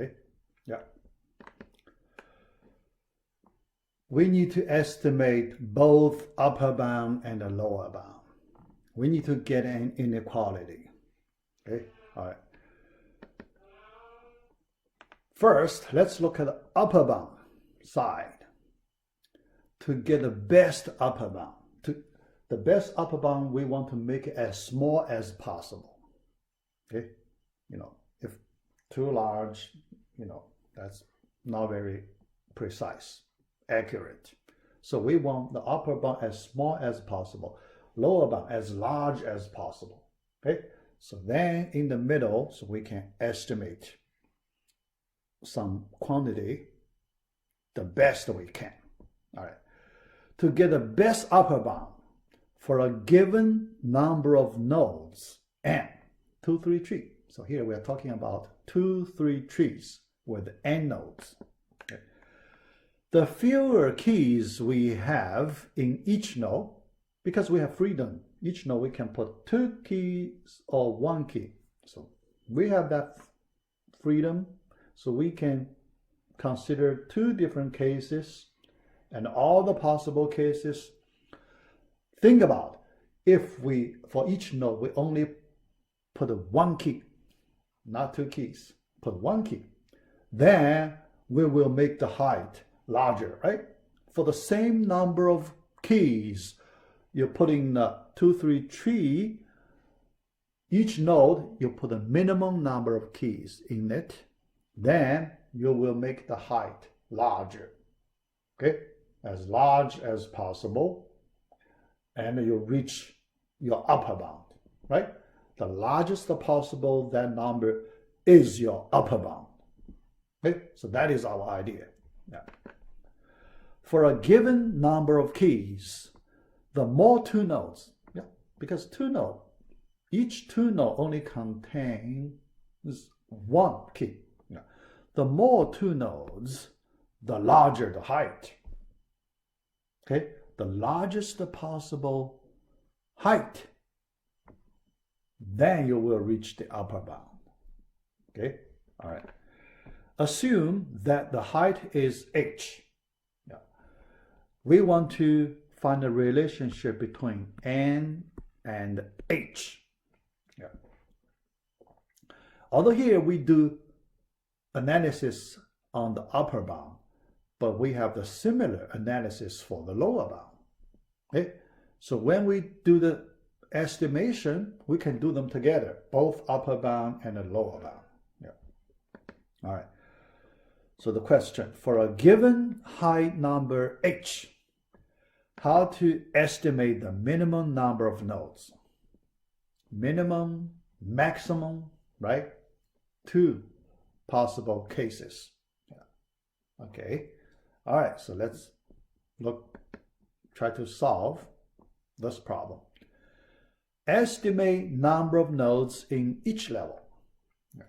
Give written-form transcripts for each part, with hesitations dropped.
Okay, yeah. We need to estimate both upper bound and the lower bound. We need to get an inequality. Okay, all right. First, let's look at the upper bound side. To get the best upper bound, the best upper bound, we want to make it as small as possible. Okay, if too large, that's not very precise, accurate. So we want the upper bound as small as possible, lower bound as large as possible. Okay, so then in the middle, so we can estimate some quantity, the best we can. All right. To get the best upper bound for a given number of nodes, n, 2, 3 tree. So here we are talking about 2, 3 trees with n nodes. Okay. The fewer keys we have in each node, because we have freedom, each node we can put 2 keys or 1 key. So we have that freedom, so we can consider 2 different cases and all the possible cases. Think about if we, for each node, we only put 1 key, not 2 keys, put 1 key, then we will make the height larger, right? For the same number of keys, you're putting the 2, 3 tree, each node, you put a minimum number of keys in it, then you will make the height larger, okay? As large as possible, and you reach your upper bound, right? The largest possible that number is your upper bound. Okay, so that is our idea. Yeah. For a given number of keys, the more 2 nodes, yeah, because 2 nodes, each 2 node only contains 1 key. Yeah. The more 2 nodes, the larger the height. Okay, the largest possible height, then you will reach the upper bound. Okay, all right. Assume that the height is h. Yeah. We want to find a relationship between n and h. Yeah. Although here we do analysis on the upper bound, but we have the similar analysis for the lower bound. Okay? So when we do the estimation, we can do them together, both upper bound and the lower bound. Yeah. All right. So the question, for a given height number h, how to estimate the minimum number of nodes? Minimum, maximum, right? 2 possible cases. Yeah. Okay. All right, so let's try to solve this problem. Estimate number of nodes in each level. Yeah.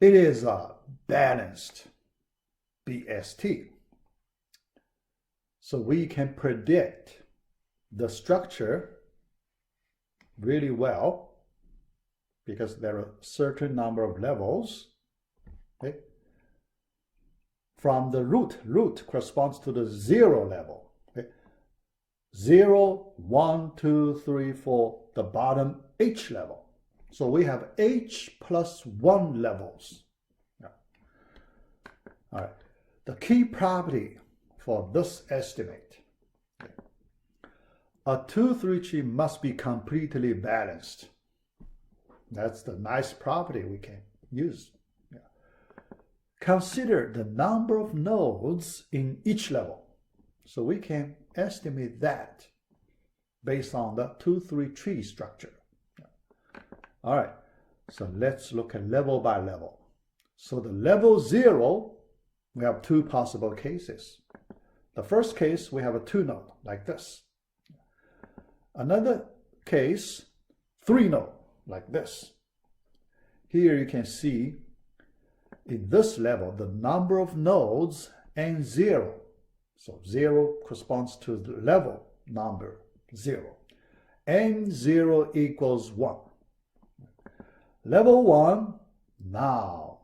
It is a balanced BST. So we can predict the structure really well because there are a certain number of levels. Okay? From the root corresponds to the 0 level. Okay? 0, 1, 2, 3, 4, the bottom h level. So we have h plus 1 levels. Yeah. All right. The key property for this estimate. Okay. A 2, 3 tree must be completely balanced. That's the nice property we can use. Consider the number of nodes in each level. So we can estimate that based on the 2, 3 tree structure. All right, so let's look at level by level. So the level 0, we have 2 possible cases. The first case, we have a 2 node like this. Another case, 3 node like this. Here you can see in this level, the number of nodes n0. So 0 corresponds to the level number 0. n0 equals 1. Level 1, Now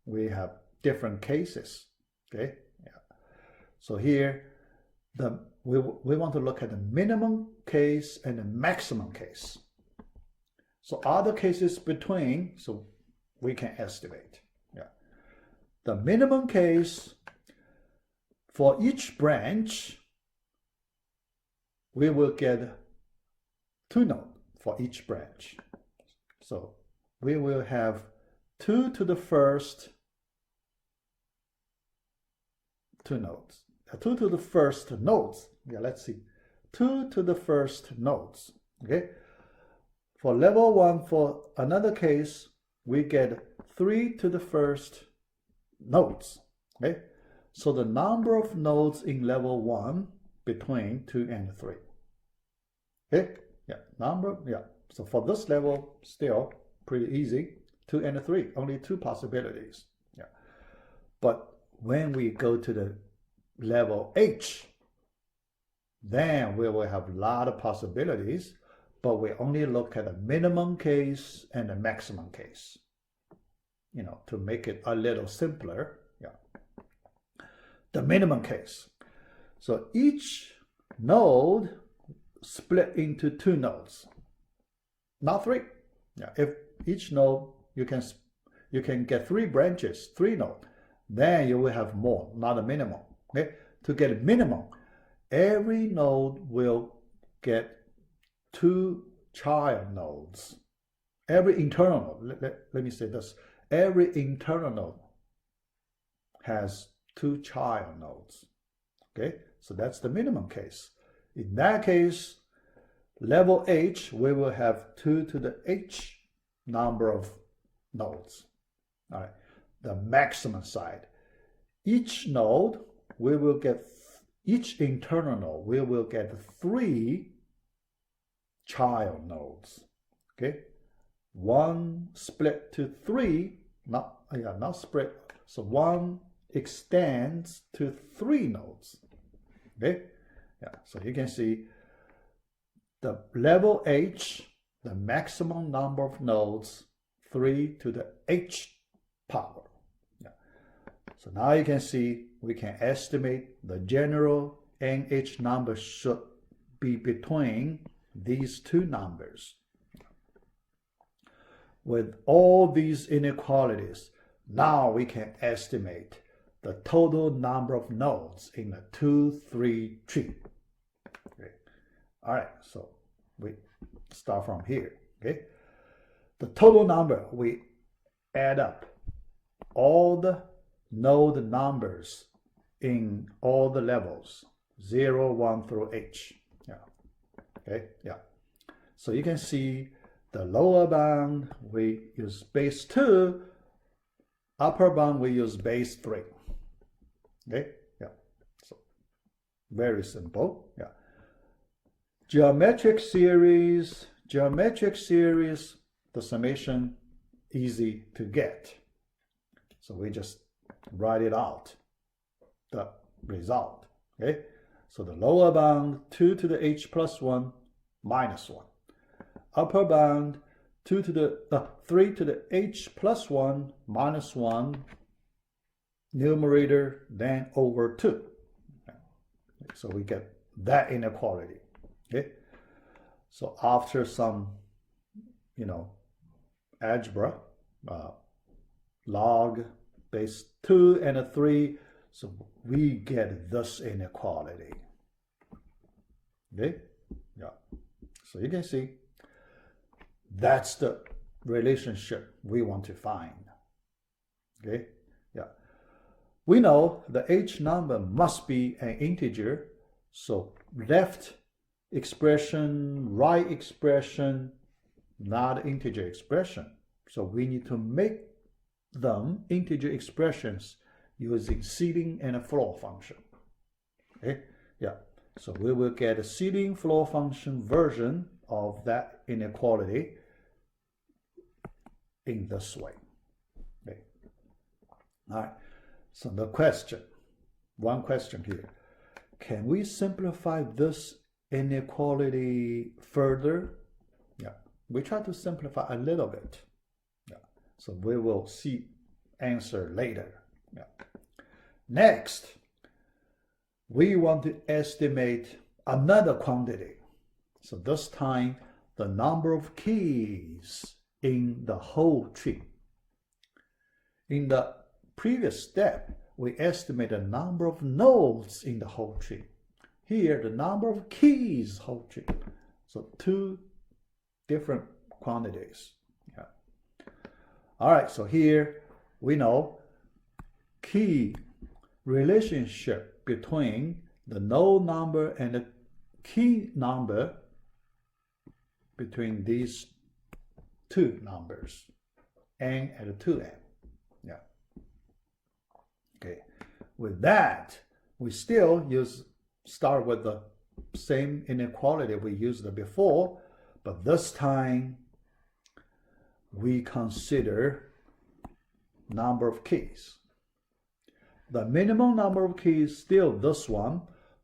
we have different cases. Okay, yeah. So here we want to look at the minimum case and the maximum case. So other cases between, so we can estimate. Yeah. The minimum case for each branch, we will get 2 nodes for each branch. So we will have 2 to the first 2 nodes. 2 to the first nodes. Yeah, let's see. 2 to the first nodes. Okay. For level 1, for another case, we get 3 to the first nodes. Okay. So the number of nodes in level 1 between 2 and 3. Okay. Yeah. Yeah. So for this level, still pretty easy. 2 and 3, only 2 possibilities. Yeah. But when we go to the level H, then we will have a lot of possibilities, but we only look at the minimum case and the maximum case, you know, to make it a little simpler. Yeah. The minimum case. So each node split into 2 nodes, not 3. Yeah. If each node, you can get 3 branches, 3 nodes, then you will have more, not a minimum. Okay? To get a minimum, every node will get 2 child nodes. Every internal node, let me say this, every internal node has 2 child nodes. Okay, so that's the minimum case. In that case, level H, we will have 2 to the H number of nodes. All right, the maximum side. Each node, we will get, each internal node, we will get 3 child nodes. Okay, 1 split to 3, not split, so 1 extends to 3 nodes. Okay, yeah, so you can see the level H, the maximum number of nodes, 3 to the H power. Yeah. So now you can see we can estimate the general NH number should be between these 2 numbers. With all these inequalities, now we can estimate the total number of nodes in a 2-3 tree. Okay. All right, so we start from here. Okay, the total number, we add up all the node numbers in all the levels, 0, 1 through H. Yeah. Okay, yeah. So you can see the lower bound, we use base 2, upper bound, we use base 3. Okay, yeah. So very simple. Yeah. Geometric series, the summation easy to get. So we just write it out, the result. Okay, so the lower bound, 2 to the H plus 1 minus 1. Upper bound, 3 to the H plus 1 minus 1, numerator then over 2. Okay. So we get that inequality. Okay, so after some, algebra, log base 2 and a 3, so we get this inequality. Okay, yeah. So you can see that's the relationship we want to find. Okay, yeah. We know the H number must be an integer, so left expression, right expression, not integer expression. So we need to make them integer expressions using seeding and a floor function. Okay, yeah. So we will get a seeding floor function version of that inequality in this way. Okay. All right. So the question, one question here. Can we simplify this inequality further? Yeah, we try to simplify a little bit. Yeah. So we will see answer later. Yeah. Next, we want to estimate another quantity. So this time, the number of keys in the whole tree. In the previous step, we estimate the number of nodes in the whole tree. Here, the number of keys whole tree. So two different quantities. Yeah. All right, so here we know key relationship between the node number and the key number between these two numbers, n and 2n. Yeah. Okay. With that, we still start with the same inequality we used before, but this time we consider number of keys. The minimum number of keys is still this one,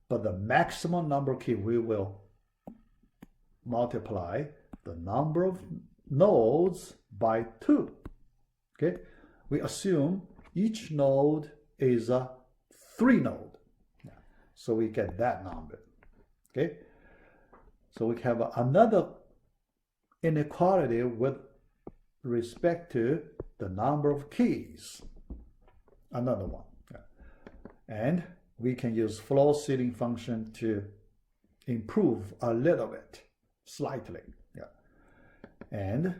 but the maximum number of keys we will multiply the number of nodes by 2. Okay, we assume each node is a 3 node, so we get that number. Okay, so we have another inequality with respect to the number of keys, another one. And we can use floor ceiling function to improve a little bit, slightly. Yeah. And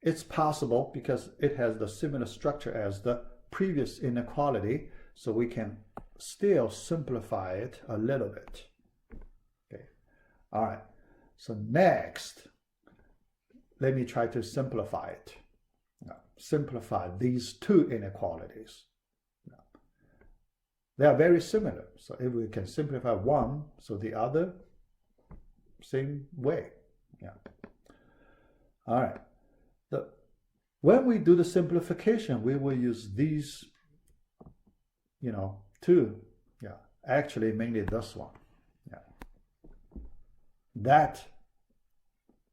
it's possible because it has the similar structure as the previous inequality, so we can still simplify it a little bit. Okay. All right. So next, let me try to simplify it. Simplify these two inequalities. They are very similar. So if we can simplify one, so the other, same way. Yeah. All right. When we do the simplification, we will use these, two. Yeah. Actually, mainly this one. Yeah. That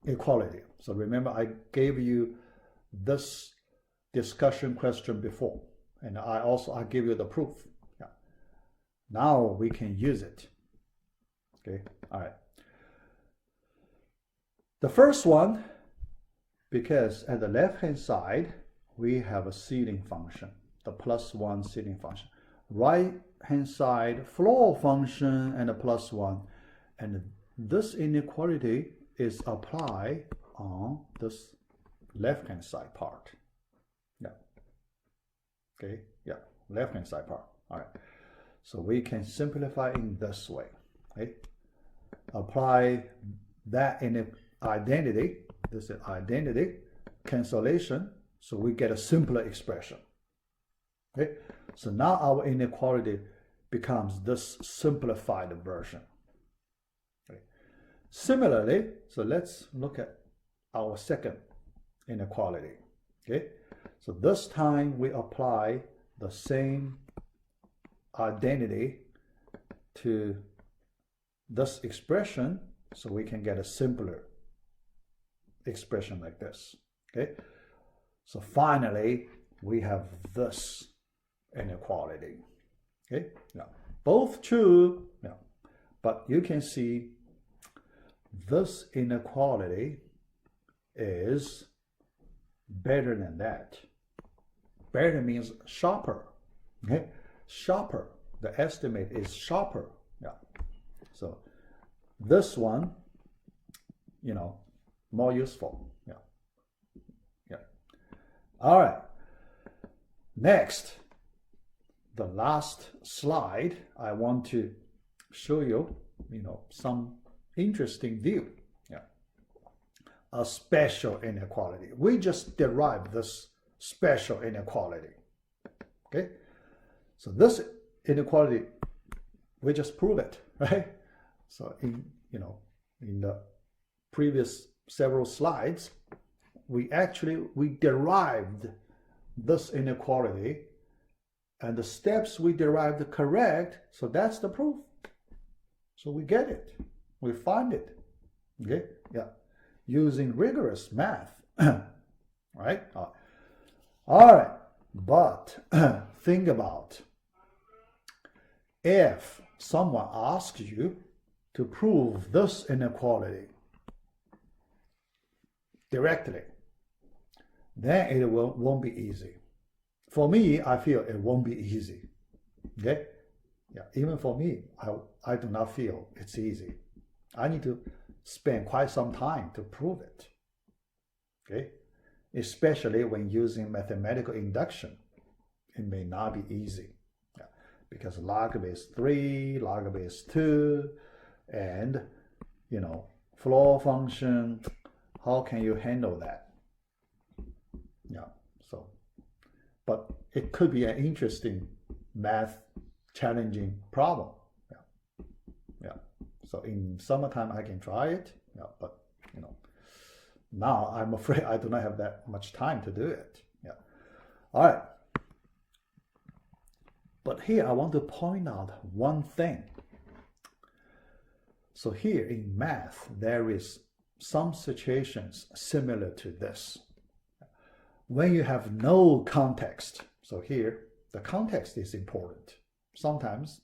equality. So remember, I gave you this discussion question before, and I gave you the proof. Yeah. Now we can use it. Okay. All right. The first one, because at the left-hand side, we have a ceiling function, the +1 ceiling function. Right-hand side, floor function and a +1. And this inequality is applied on this left-hand side part. Yeah. Okay. Yeah. Left-hand side part. All right. So we can simplify in this way. Okay. Apply that in identity. This is identity cancellation. So we get a simpler expression. Okay. So now our inequality becomes this simplified version. Okay. Similarly, so let's look at our second inequality. Okay. So this time we apply the same identity to this expression, so we can get a simpler expression like this. Okay. So finally, we have this inequality. Okay. Now, both true. Now, but you can see this inequality is better than that. Better means sharper. Okay. Sharper. The estimate is sharper. Yeah. So this one, more useful. Yeah. Yeah. All right. Next, the last slide, I want to show you, some interesting view. Yeah. A special inequality. We just derived this special inequality. Okay. So this inequality, we just prove it, right? So in the previous several slides, we derived this inequality, and the steps we derived correct, so that's the proof. So we get it, we find it, okay? Yeah, using rigorous math, right? All right, but think about if someone asks you to prove this inequality directly, then it won't be easy. For me, I feel it won't be easy. Okay? Yeah, even for me, I do not feel it's easy. I need to spend quite some time to prove it. Okay? Especially when using mathematical induction, it may not be easy. Yeah. Because log base 3, log base 2, and floor function, how can you handle that? Yeah, so, but it could be an interesting math challenging problem. Yeah. So in summertime I can try it. Yeah, but now I'm afraid I do not have that much time to do it. Yeah. All right. But here I want to point out one thing. So here in math, there is some situations similar to this. When you have no context, so here the context is important. Sometimes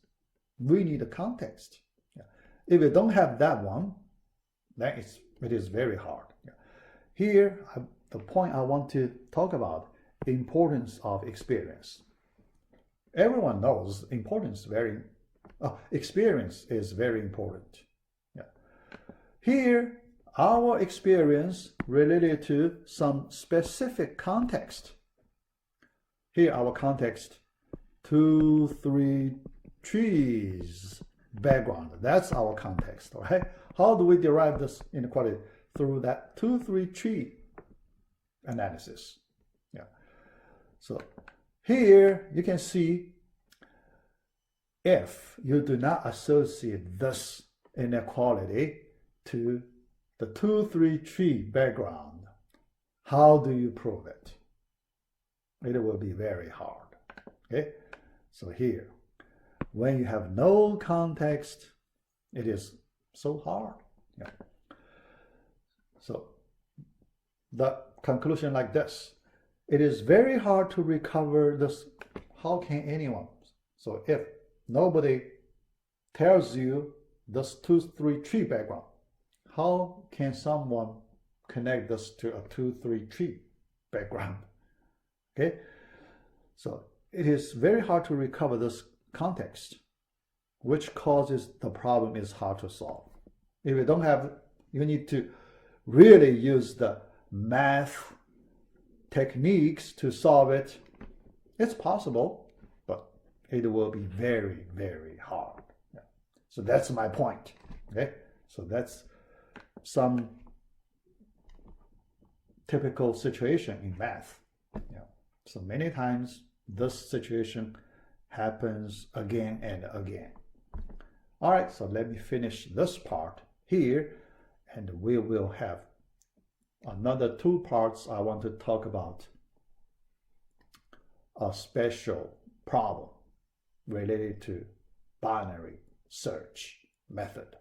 we need a context. Yeah. If you don't have that one, then it is very hard. Yeah. Here, the point I want to talk about, importance of experience. Everyone knows experience is very important. Yeah. Here, our experience related to some specific context. Here, our context, 2, 3 trees background. That's our context, right? How do we derive this inequality? Through that 2, 3 tree analysis. Yeah. So here you can see if you do not associate this inequality to the 2, 3 tree background, how do you prove it? It will be very hard. Okay? So here, when you have no context, it is so hard. Yeah. So the conclusion like this, it is very hard to recover this. How can anyone? So if nobody tells you this 2, 3 tree background, how can someone connect this to a 2, 3 tree background? Okay, so it is very hard to recover this context, which causes the problem is hard to solve. If you don't have, you need to really use the math techniques to solve it. It's possible, but it will be very, very hard. Yeah. So that's my point. Okay, so that's some typical situation in math. Yeah. So many times this situation happens again and again. All right, so let me finish this part here, and we will have another 2 parts. I want to talk about a special problem related to binary search method.